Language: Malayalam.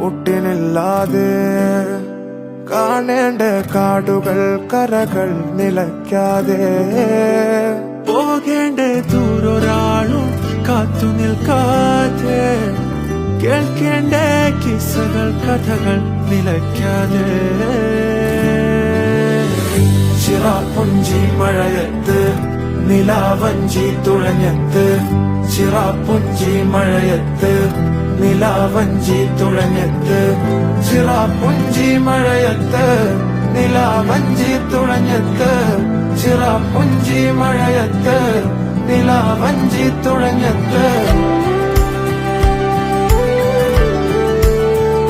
മുട്ടിനില്ലാതെ കാണേണ്ട കാടുകൾ കരകൾ നിലയ്ക്കാതെ പോകേണ്ട ദൂരൊരാളും കാത്തു നിൽക്കാതെ കേൾക്കേണ്ട കിസ്സകൾ കഥകൾ നിലയ്ക്കാതെ ചിറാപ്പുഞ്ചി മഴയത്ത് നിലാവഞ്ചി തുഴഞ്ഞത്ത് ചിറാപ്പുഞ്ചി മഴയത്ത് നിലാവഞ്ചി തുഴഞ്ഞത്ത് ചിറാപ്പുഞ്ചി മഴയത്ത് നിലാവഞ്ചി തുഴഞ്ഞത്ത് ചിറാപ്പുഞ്ചി മഴയത്ത് നിലാവഞ്ചി തുഴഞ്ഞത്ത്